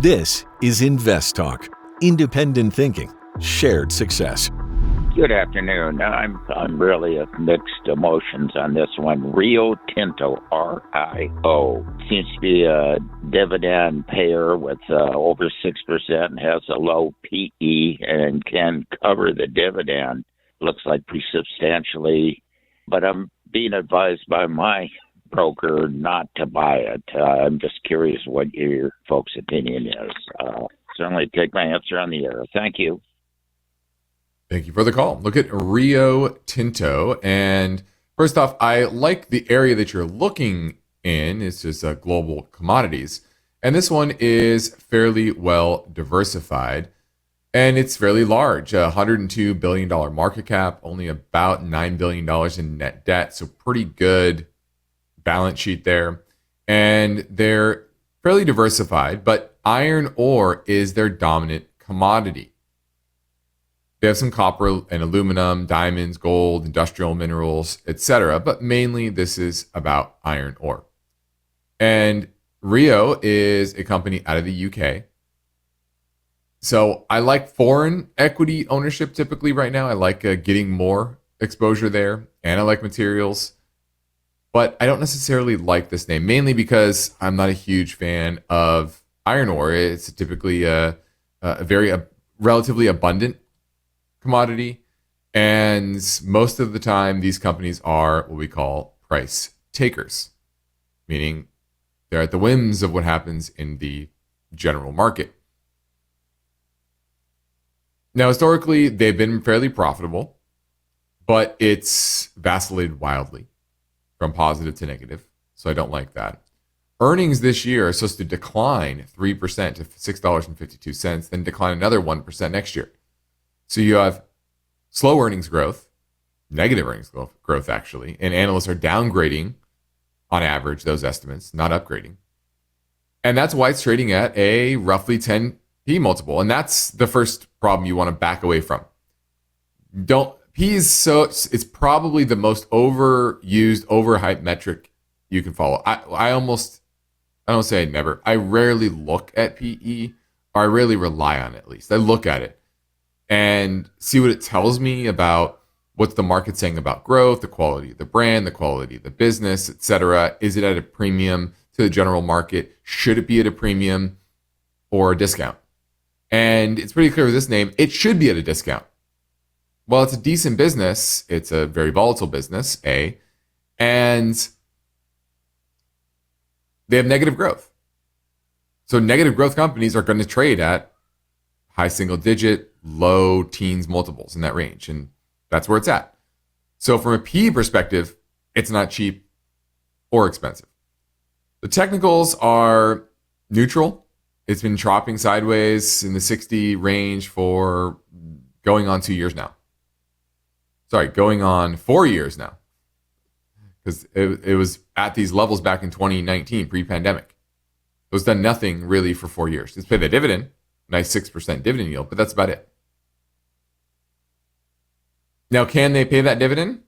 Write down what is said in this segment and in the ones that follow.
This is InvestTalk. Independent thinking, shared success. Good afternoon. I'm really of mixed emotions on this one. Rio Tinto, RIO, seems to be a dividend payer with over 6% and has a low PE and can cover the dividend. Looks like pretty substantially, but I'm being advised by my broker not to buy it. I'm just curious what your folks' opinion is. Certainly take my answer on the air. Thank you. Thank you for the call. Look at Rio Tinto. And first off, I like the area that you're looking in. It's just global commodities. And this one is fairly well diversified. And it's fairly large, $102 billion market cap, only about $9 billion in net debt. So pretty good balance sheet there. And they're fairly diversified, but iron ore is their dominant commodity. They have some copper and aluminum, diamonds, gold, industrial minerals, etc. But mainly this is about iron ore. And Rio is a company out of the UK. So I like foreign equity ownership typically right now. I like getting more exposure there, and I like materials. But I don't necessarily like this name, mainly because I'm not a huge fan of iron ore. It's typically a very relatively abundant commodity, and most of the time these companies are what we call price takers, meaning they're at the whims of what happens in the general market. Now, historically, they've been fairly profitable, but it's vacillated wildly from positive to negative, so I don't like that. Earnings this year are supposed to decline 3% to $6.52, then decline another 1% next year. So you have slow earnings growth, negative earnings growth actually, and analysts are downgrading on average those estimates, not upgrading. And that's why it's trading at a roughly 10p multiple. And that's the first problem you want to back away from. It's probably the most overused, overhyped metric you can follow. I don't say I never. I rarely look at PE, or I rarely rely on it at least. I look at it and see what it tells me about what's the market saying about growth, the quality of the brand, the quality of the business, etc. Is it at a premium to the general market? Should it be at a premium or a discount? And it's pretty clear with this name, it should be at a discount. Well, it's a decent business. It's a very volatile business, and they have negative growth. So negative growth companies are going to trade at high single digit, low teens multiples in that range. And that's where it's at. So from a PE perspective, it's not cheap or expensive. The technicals are neutral. It's been chopping sideways in the 60 range for going on 2 years now. Going on 4 years now. Because it was at these levels back in 2019, pre-pandemic. It was done nothing really for 4 years. It's paid the dividend, nice 6% dividend yield, but that's about it. Now, can they pay that dividend?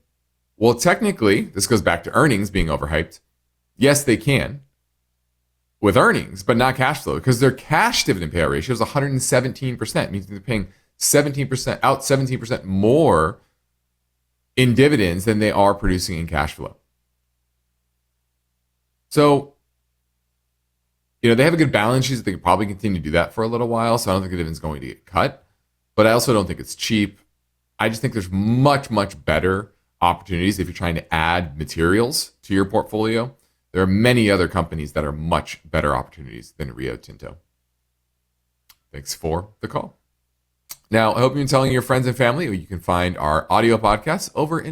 Well, technically, this goes back to earnings being overhyped. Yes, they can with earnings, but not cash flow, because their cash dividend payout ratio is 117%. It means they're paying 17% more in dividends than they are producing in cash flow. So, they have a good balance sheet. They could probably continue to do that for a little while. So I don't think the dividend's going to get cut, but I also don't think it's cheap. I just think there's much, much better opportunities if you're trying to add materials to your portfolio. There are many other companies that are much better opportunities than Rio Tinto. Thanks for the call. Now, I hope you're telling your friends and family. You can find our audio podcasts over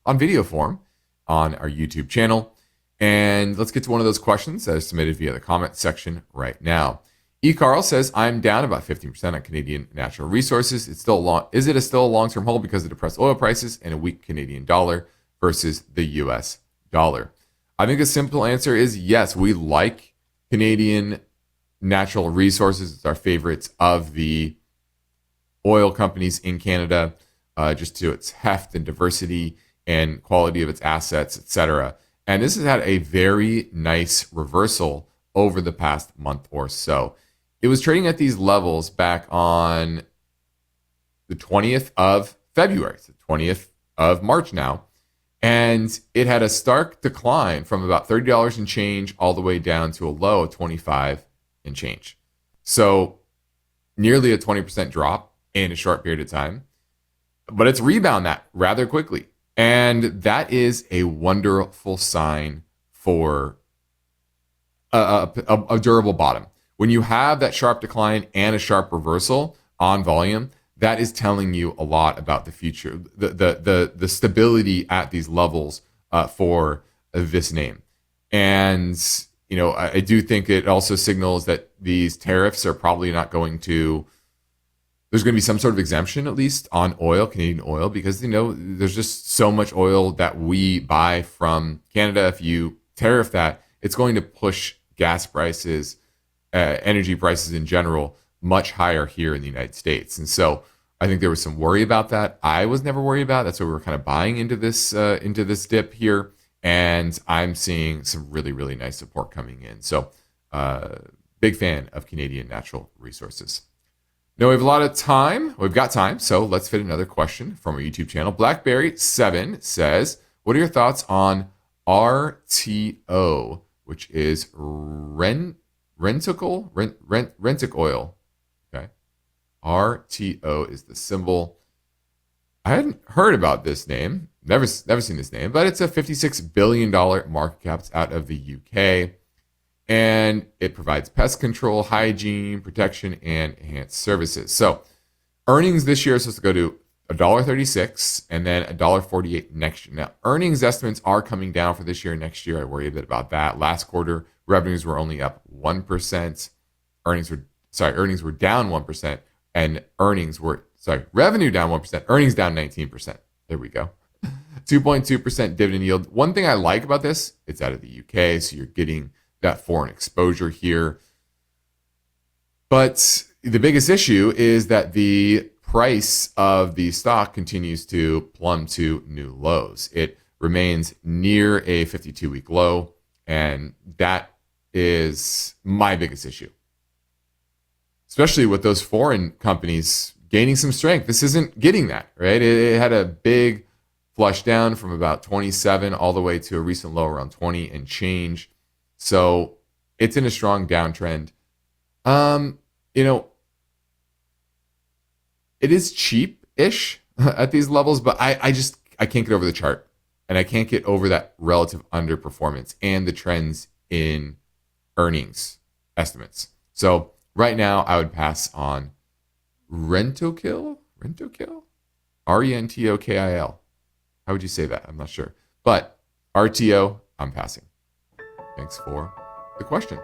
on video form on our YouTube channel. And let's get to one of those questions that is submitted via the comment section right now. E. Carl says, I'm down about 15% on Canadian natural resources. Is it still a long-term hold because of depressed oil prices and a weak Canadian dollar versus the US dollar? I think the simple answer is yes. We like Canadian natural resources. It's our favorites of the oil companies in Canada, just to its heft and diversity and quality of its assets, etc. And this has had a very nice reversal over the past month or so. it was trading at these levels back on the 20th of February, it's the 20th of March now. And it had a stark decline from about $30 and change all the way down to a low of 25 and change. So nearly a 20% drop in a short period of time. But it's rebound that rather quickly. And that is a wonderful sign for a durable bottom. When you have that sharp decline and a sharp reversal on volume, that is telling you a lot about the future, the stability at these levels for this name. And, you know, I do think it also signals that these tariffs are probably not going to, there's going to be some sort of exemption at least on oil, Canadian oil, because, you know, there's just so much oil that we buy from Canada. If you tariff that, it's going to push gas prices, energy prices in general, much higher here in the United States. And so I think there was some worry about that. I was never worried about it. That's why we were kind of buying into this dip here. And I'm seeing some really, really nice support coming in. So big fan of Canadian natural resources. Now we have a lot of time. We've got time. So let's fit another question from our YouTube channel. Blackberry7 says, what are your thoughts on RTO, which is Rentic oil? Okay. RTO is the symbol. I hadn't heard about this name. Never seen this name, but it's a $56 billion market cap. It's out of the UK. And it provides pest control, hygiene, protection, and enhanced services. So earnings this year is supposed to go to $1.36 and then $1.48 next year. Now, earnings estimates are coming down for this year and next year. I worry a bit about that. Last quarter, revenues were only up 1%. Earnings were down 1%, and revenue down 1%, earnings down 19%. There we go. 2.2% dividend yield. One thing I like about this, it's out of the UK, so you're getting that foreign exposure here. But the biggest issue is that the price of the stock continues to plumb to new lows. It remains near a 52-week low, and that is my biggest issue. Especially with those foreign companies gaining some strength. This isn't getting that, right? It had a big flush down from about 27 all the way to a recent low around 20 and change. So it's in a strong downtrend. You know, it is cheap-ish at these levels, but I can't get over the chart, and I can't get over that relative underperformance and the trends in earnings estimates. So right now, I would pass on Rentokil, RENTOKIL. How would you say that? I'm not sure, but RTO, I'm passing. Thanks for the question.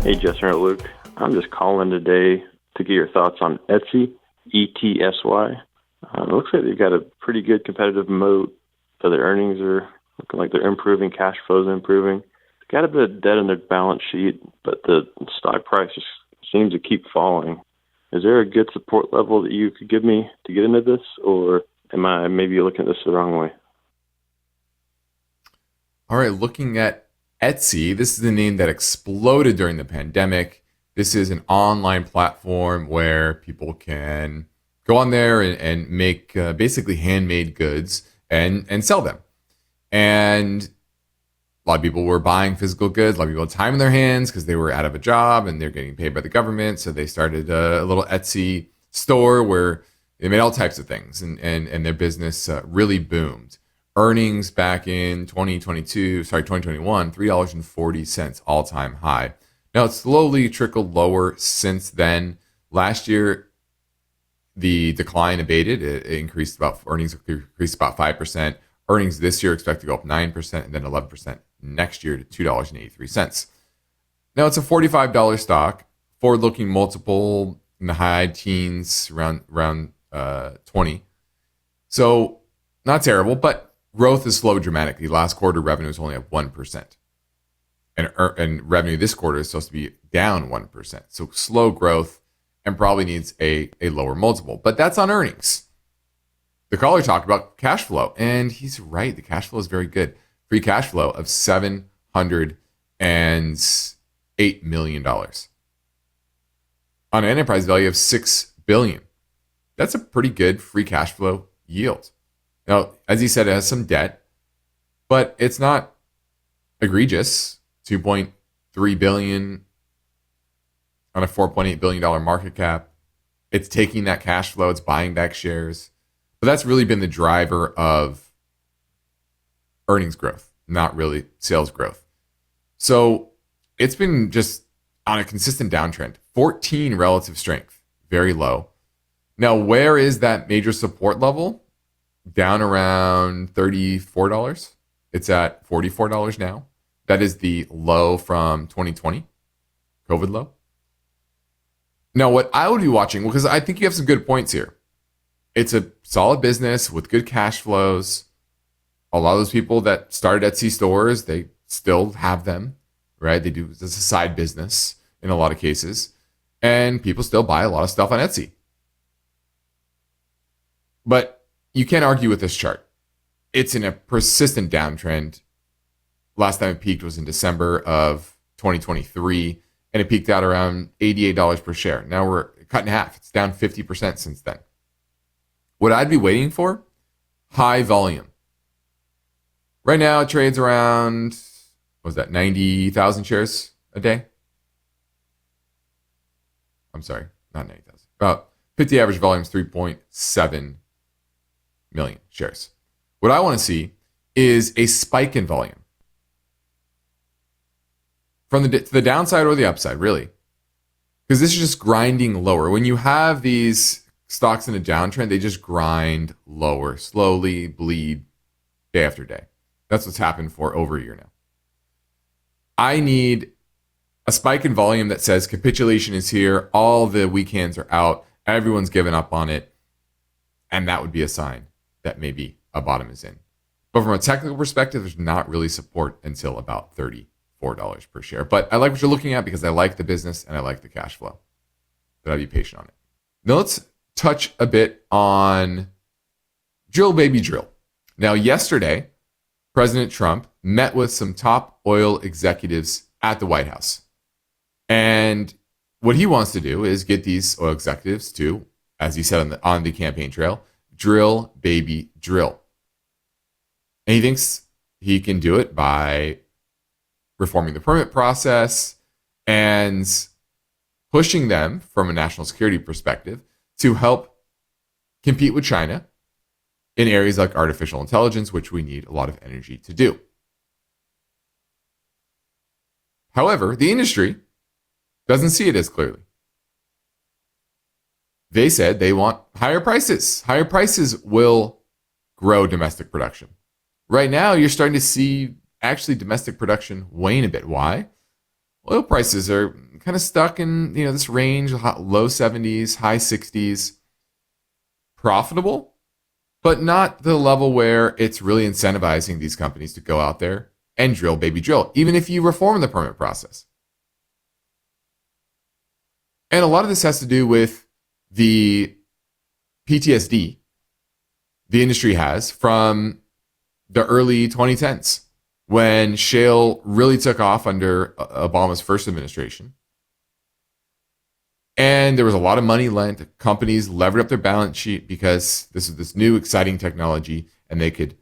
Hey, Justin or Luke. I'm just calling today to get your thoughts on Etsy, ETSY. It looks like they've got a pretty good competitive moat. So their earnings are looking like they're improving, cash flows are improving. They've got a bit of debt in their balance sheet, but the stock price just seems to keep falling. Is there a good support level that you could give me to get into this, or am I maybe looking at this the wrong way? All right, looking at Etsy, this is the name that exploded during the pandemic. This is an online platform where people can go on there and make basically handmade goods and sell them. And a lot of people were buying physical goods. A lot of people had time in their hands because they were out of a job and they're getting paid by the government. So they started a little Etsy store where they made all types of things, and their business really boomed. Earnings back in 2021, $3.40 all-time high. Now, it's slowly trickled lower since then. Last year, the decline abated. Earnings increased about 5%. Earnings this year expect to go up 9% and then 11% next year to $2.83. Now, it's a $45 stock, forward-looking multiple in the high teens, around 20. So, not terrible, but growth has slowed dramatically. Last quarter, revenue was only up 1%. And revenue this quarter is supposed to be down 1%. So slow growth and probably needs a lower multiple. But that's on earnings. The caller talked about cash flow, and he's right. The cash flow is very good. Free cash flow of $780 $8 million on an enterprise value of $6 billion. That's a pretty good free cash flow yield. Now, as he said, it has some debt, but it's not egregious. $2.3 billion on a $4.8 billion market cap. It's taking that cash flow, it's buying back shares. But that's really been the driver of earnings growth, not really sales growth. So it's been just on a consistent downtrend. 14 relative strength, very low. Now, where is that major support level? Down around $34. It's at $44 now. That is the low from 2020, COVID low. Now, what I would be watching, because I think you have some good points here. It's a solid business with good cash flows. A lot of those people that started Etsy stores, they still have them, right? They do, it's a side business in a lot of cases. And people still buy a lot of stuff on Etsy. But you can't argue with this chart. It's in a persistent downtrend. Last time it peaked was in December of 2023, and it peaked out around $88 per share. Now we're cut in half. It's down 50% since then. What I'd be waiting for? High volume. Right now it trades around, what was that, 90,000 shares a day? I'm sorry, not 90,000. About 50 average volume is 3.7 million shares. What I want to see is a spike in volume. From the downside or the upside, really. Because this is just grinding lower. When you have these stocks in a downtrend, they just grind lower, slowly bleed day after day. That's what's happened for over a year now. I need a spike in volume that says capitulation is here, all the weak hands are out, everyone's given up on it, and that would be a sign that maybe a bottom is in. But from a technical perspective, there's not really support until about $34 per share. But I like what you're looking at because I like the business and I like the cash flow. But I'd be patient on it. Now let's touch a bit on drill, baby, drill. Now yesterday, President Trump met with some top oil executives at the White House. And what he wants to do is get these oil executives to, as he said on the campaign trail, drill, baby, drill. And he thinks he can do it by reforming the permit process and pushing them from a national security perspective to help compete with China in areas like artificial intelligence, which we need a lot of energy to do. However, the industry doesn't see it as clearly. They said they want higher prices. Higher prices will grow domestic production. Right now, you're starting to see actually domestic production wane a bit. Why? Oil prices are kind of stuck in this range, low 70s, high 60s. Profitable, but not the level where it's really incentivizing these companies to go out there and drill, baby, drill, even if you reform the permit process. And a lot of this has to do with the PTSD the industry has from the early 2010s when shale really took off under Obama's first administration. And there was a lot of money lent. Companies levered up their balance sheet because this is this new exciting technology and they could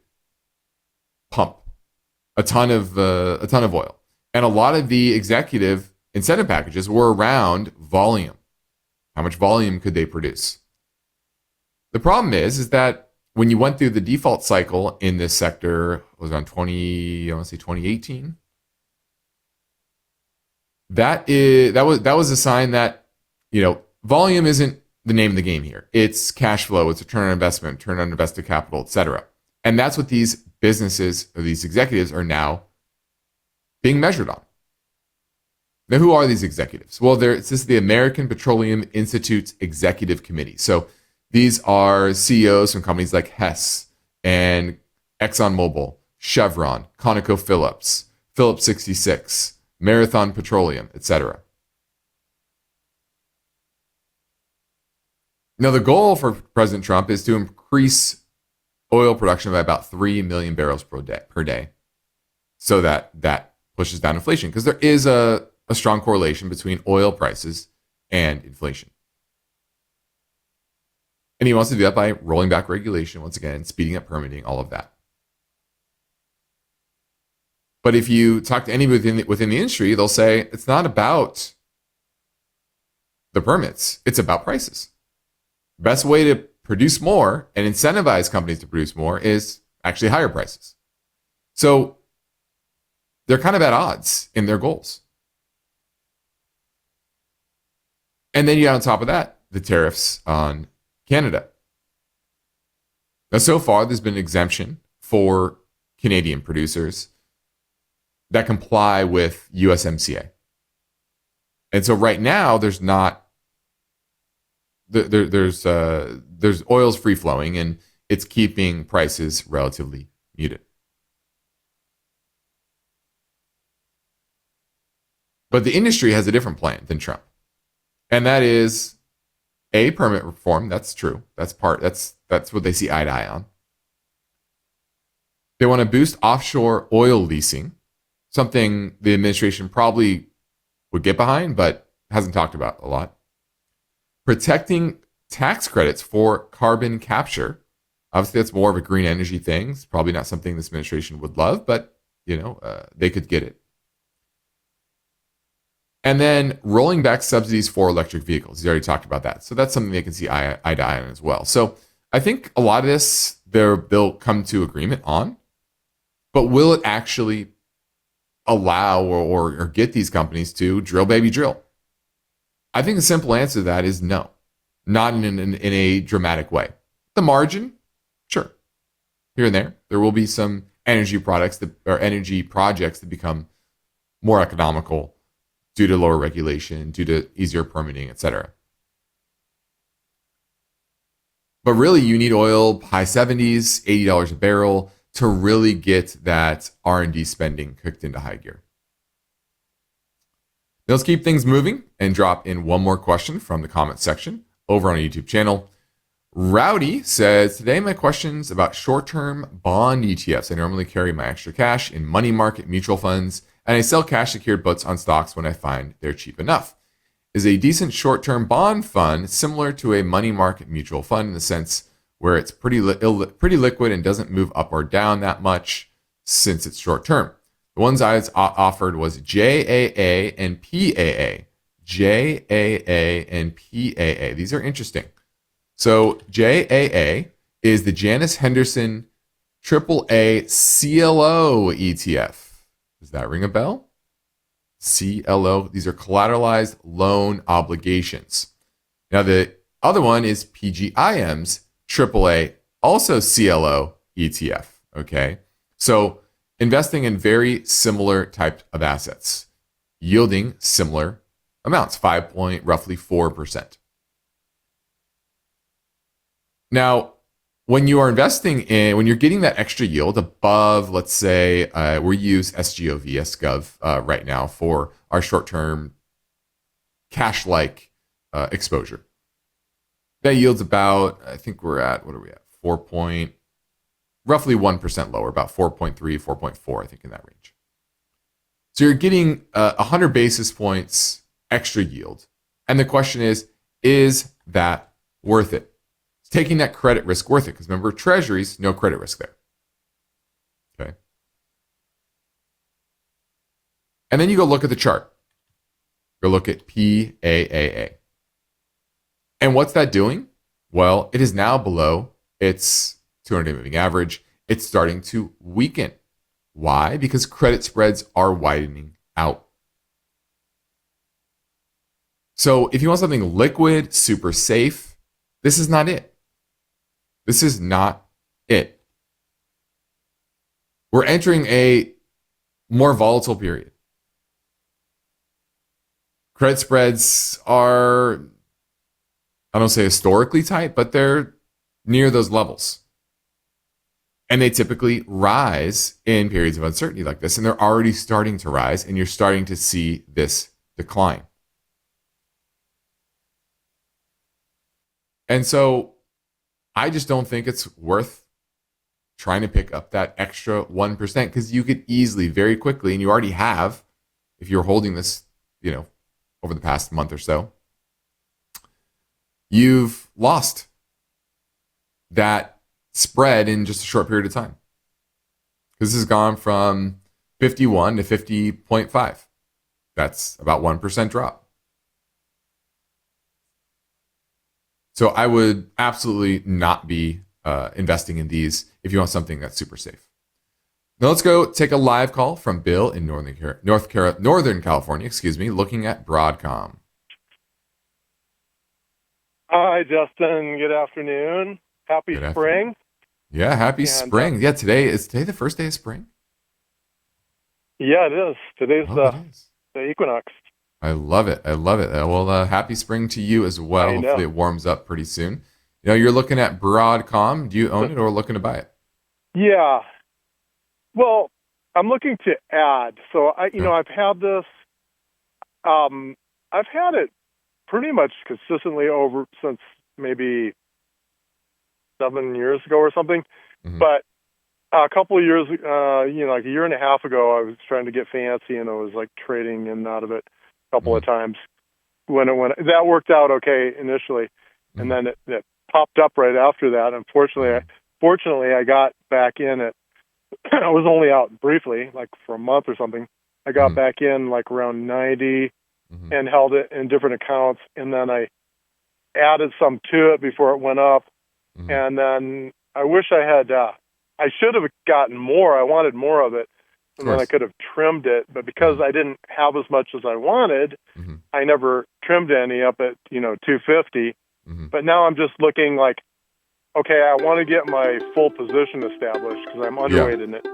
pump a ton of oil. And a lot of the executive incentive packages were around volume. How much volume could they produce? The problem is that when you went through the default cycle in this sector, it was around 2018. That was a sign that, volume isn't the name of the game here. It's cash flow, it's return on investment, return on invested capital, etc. And that's what these businesses or these executives are now being measured on. Now, who are these executives? Well, this is the American Petroleum Institute's Executive Committee. So these are CEOs from companies like Hess and ExxonMobil, Chevron, ConocoPhillips, Phillips 66, Marathon Petroleum, etc. Now, the goal for President Trump is to increase oil production by about 3 million barrels per day, so that pushes down inflation. Because there is a a strong correlation between oil prices and inflation. And he wants to do that by rolling back regulation, once again, speeding up permitting, all of that. But if you talk to anybody within the industry, they'll say it's not about the permits, it's about prices. Best way to produce more and incentivize companies to produce more is actually higher prices. So they're kind of at odds in their goals. And then you got on top of that, the tariffs on Canada. Now, so far, there's been an exemption for Canadian producers that comply with USMCA. And so right now, there's not, there's oil's free flowing and it's keeping prices relatively muted. But the industry has a different plan than Trump. And that is permit reform. That's true. That's what they see eye to eye on. They want to boost offshore oil leasing, something the administration probably would get behind, but hasn't talked about a lot. Protecting tax credits for carbon capture. Obviously, that's more of a green energy thing. It's probably not something this administration would love, but they could get it. And then rolling back subsidies for electric vehicles. He's already talked about that. So that's something they can see eye to eye on as well. So I think a lot of this they'll come to agreement on. But will it actually allow or get these companies to drill, baby, drill? I think the simple answer to that is no. Not in a dramatic way. The margin, sure. Here and there. There will be some energy projects that become more economical due to lower regulation, due to easier permitting, etc. But really, you need oil high 70s, $80 a barrel to really get that R&D spending kicked into high gear. Now let's keep things moving and drop in one more question from the comment section over on our YouTube channel. Rowdy says, today my question's about short-term bond ETFs. I normally carry my extra cash in money market mutual funds, and I sell cash secured puts on stocks when I find they're cheap enough. Is a decent short-term bond fund similar to a money market mutual fund in the sense where it's pretty liquid and doesn't move up or down that much since it's short-term? The ones I was offered was JAA and PAA. JAA and PAA. These are interesting. So JAA is the Janus Henderson AAA CLO ETF. Does that ring a bell? CLO. These are collateralized loan obligations. Now the other one is PGIM's AAA, also CLO ETF. Okay. So investing in very similar type of assets, yielding similar amounts, roughly 4%. Now, when you are investing when you're getting that extra yield above, let's say, we use SGOV right now for our short-term cash-like exposure. That yields about, I think we're at, what are we at? Roughly 1% lower, about 4.3, 4.4, I think in that range. So you're getting 100 basis points extra yield. And the question is that worth it? Taking that credit risk worth it? Because remember, treasuries, no credit risk there. Okay. And then you go look at the chart. Go look at PAAA. And what's that doing? Well, it is now below its 200-day moving average. It's starting to weaken. Why? Because credit spreads are widening out. So if you want something liquid, super safe, this is not it. This is not it. We're entering a more volatile period. Credit spreads are, I don't say historically tight, but they're near those levels. And they typically rise in periods of uncertainty like this. And they're already starting to rise, and you're starting to see this decline. And so I just don't think it's worth trying to pick up that extra 1% because you could easily, very quickly, and you already have, if you're holding this over the past month or so, you've lost that spread in just a short period of time. This has gone from 51 to 50.5. That's about 1% drop. So I would absolutely not be investing in these if you want something that's super safe. Now let's go take a live call from Bill in Northern California, looking at Broadcom. Hi, Justin. Good afternoon. Happy spring. Yeah, happy spring. Yeah, today the first day of spring? Yeah, it is. Today's the equinox. I love it. Well, happy spring to you as well. Hopefully it warms up pretty soon. You're looking at Broadcom. Do you own it or looking to buy it? Yeah. Well, I'm looking to add. So I've had this. I've had it pretty much consistently over since maybe 7 years ago or something. Mm-hmm. But a couple of years, like a year and a half ago, I was trying to get fancy and I was like trading in and out of it a couple of times. When that worked out okay initially, and then it popped up right after that. Fortunately, I got back in it. I was only out briefly, like for a month or something. I got back in like around 90 and held it in different accounts, and then I added some to it before it went up. And then I wish I had. I should have gotten more. I wanted more of it, and then I could have trimmed it. But because I didn't have as much as I wanted, I never trimmed any up at 250. But now I'm just looking like, okay, I want to get my full position established because I'm underweight in it.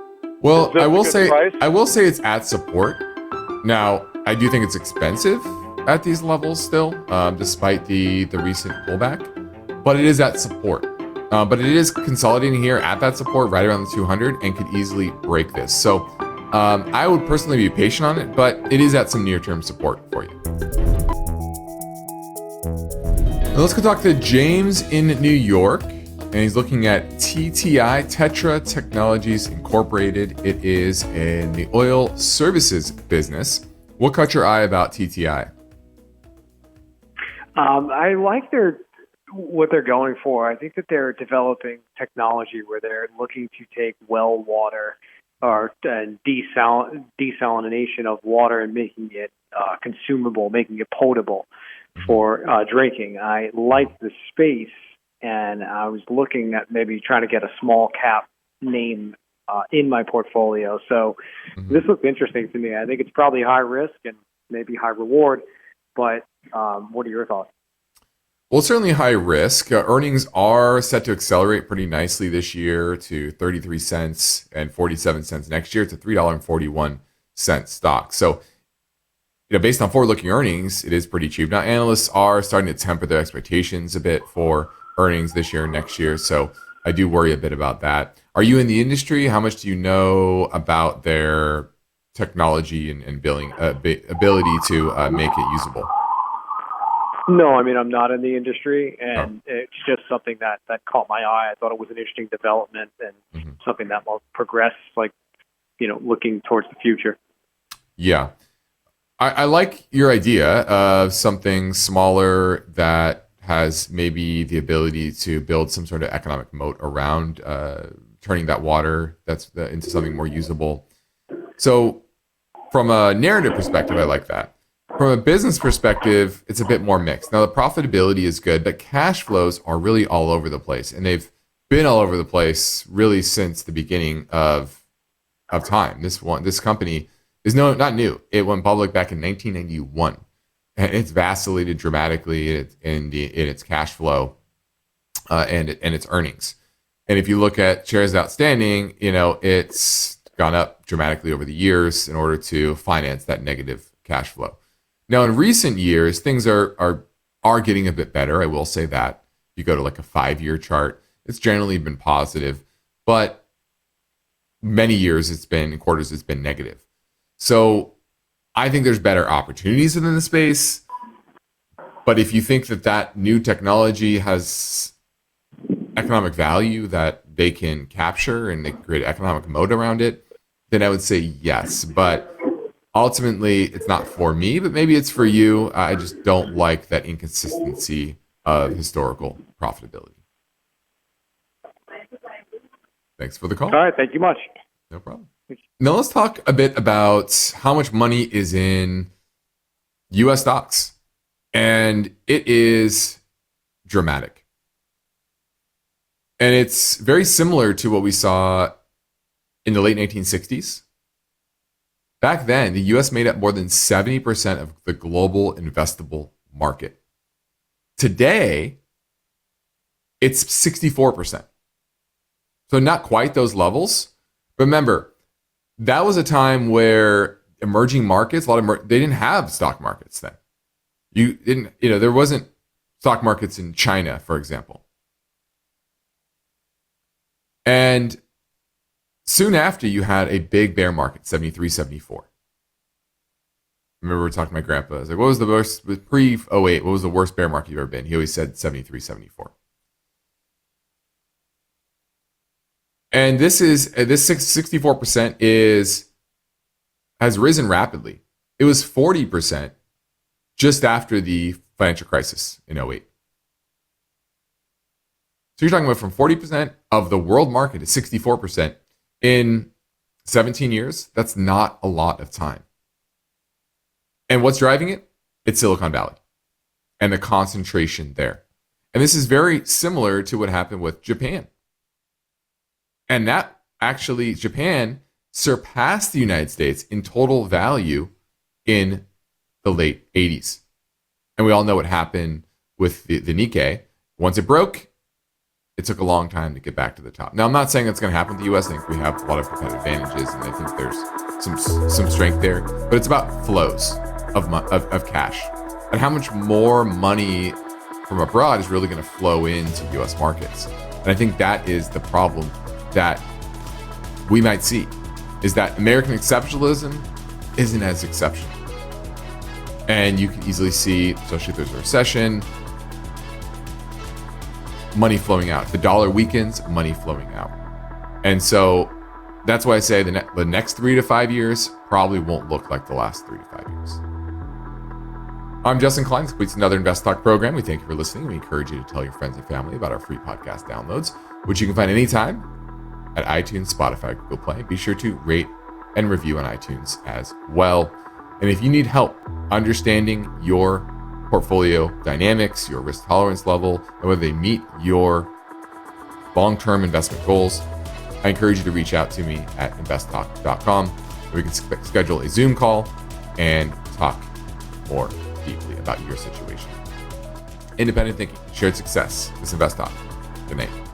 Well, I will say it's at support. Now, I do think it's expensive at these levels still, despite the recent pullback. But it is at support. But it is consolidating here at that support right around the 200 and could easily break this. So I would personally be patient on it, but it is at some near-term support for you. Now let's go talk to James in New York. And he's looking at TTI, Tetra Technologies Incorporated. It is in the oil services business. What caught your eye about TTI? I like what they're going for. I think that they're developing technology where they're looking to take well water and desalination of water and making it consumable, making it potable for drinking. I like the space, and I was looking at maybe trying to get a small cap name in my portfolio. So this looks interesting to me. I think it's probably high risk and maybe high reward, but what are your thoughts? Well, certainly high risk. Earnings are set to accelerate pretty nicely this year to 33 cents and 47 cents next year to $3.41 stock. So, based on forward-looking earnings, it is pretty cheap. Now, analysts are starting to temper their expectations a bit for earnings this year and next year. So I do worry a bit about that. Are you in the industry? How much do you know about their technology and billing ability to make it usable? No, I mean, I'm not in the industry, and it's just something that caught my eye. I thought it was an interesting development and something that will progress, looking towards the future. Yeah. I like your idea of something smaller that has maybe the ability to build some sort of economic moat around turning that water into something more usable. So from a narrative perspective, I like that. From a business perspective, it's a bit more mixed. Now, the profitability is good, but cash flows are really all over the place. And they've been all over the place really since the beginning of time. This company is not new. It went public back in 1991. And it's vacillated dramatically in its cash flow and its earnings. And if you look at shares outstanding, it's gone up dramatically over the years in order to finance that negative cash flow. Now, in recent years, things are getting a bit better. I will say that. If you go to like a 5-year chart, it's generally been positive, but many years quarters it's been negative. So I think there's better opportunities within the space. But if you think that new technology has economic value that they can capture and they create an economic moat around it, then I would say yes. But ultimately, it's not for me, but maybe it's for you. I just don't like that inconsistency of historical profitability. Thanks for the call. All right. Thank you much. No problem. Now let's talk a bit about how much money is in U.S. stocks. And it is dramatic. And it's very similar to what we saw in the late 1960s. Back then, the U.S. made up more than 70% of the global investable market. Today, it's 64%. So not quite those levels. But remember, that was a time where emerging markets, they didn't have stock markets then. There wasn't stock markets in China, for example. And soon after, you had a big bear market, 73, 74. I remember we were talking to my grandpa. I was like, what was the worst, pre-08, what was the worst bear market you've ever been? He always said 73, 74. And this 64% has risen rapidly. It was 40% just after the financial crisis in 08. So you're talking about from 40% of the world market to 64% in 17 years. That's not a lot of time. And what's driving it? It's Silicon Valley and the concentration there. And this is very similar to what happened with Japan. And that actually, Japan surpassed the United States in total value in the late 80s. And we all know what happened with the Nikkei. Once it broke, it took a long time to get back to the top. Now, I'm not saying that's going to happen to the U.S. I think we have a lot of competitive advantages, and I think there's some strength there. But it's about flows of cash and how much more money from abroad is really going to flow into U.S. markets. And I think that is the problem that we might see, is that American exceptionalism isn't as exceptional. And you can easily see, especially if there's a recession, money flowing out. If the dollar weakens, money flowing out. And so that's why I say the next 3 to 5 years probably won't look like the last 3 to 5 years. I'm Justin Klein. This completes another InvestTalk program. We thank you for listening. We encourage you to tell your friends and family about our free podcast downloads, which you can find anytime at iTunes, Spotify, Google Play. Be sure to rate and review on iTunes as well. And if you need help understanding your portfolio dynamics, your risk tolerance level, and whether they meet your long-term investment goals, I encourage you to reach out to me at investtalk.com, where we can schedule a Zoom call and talk more deeply about your situation. Independent thinking, shared success. This is InvestTalk. Good night.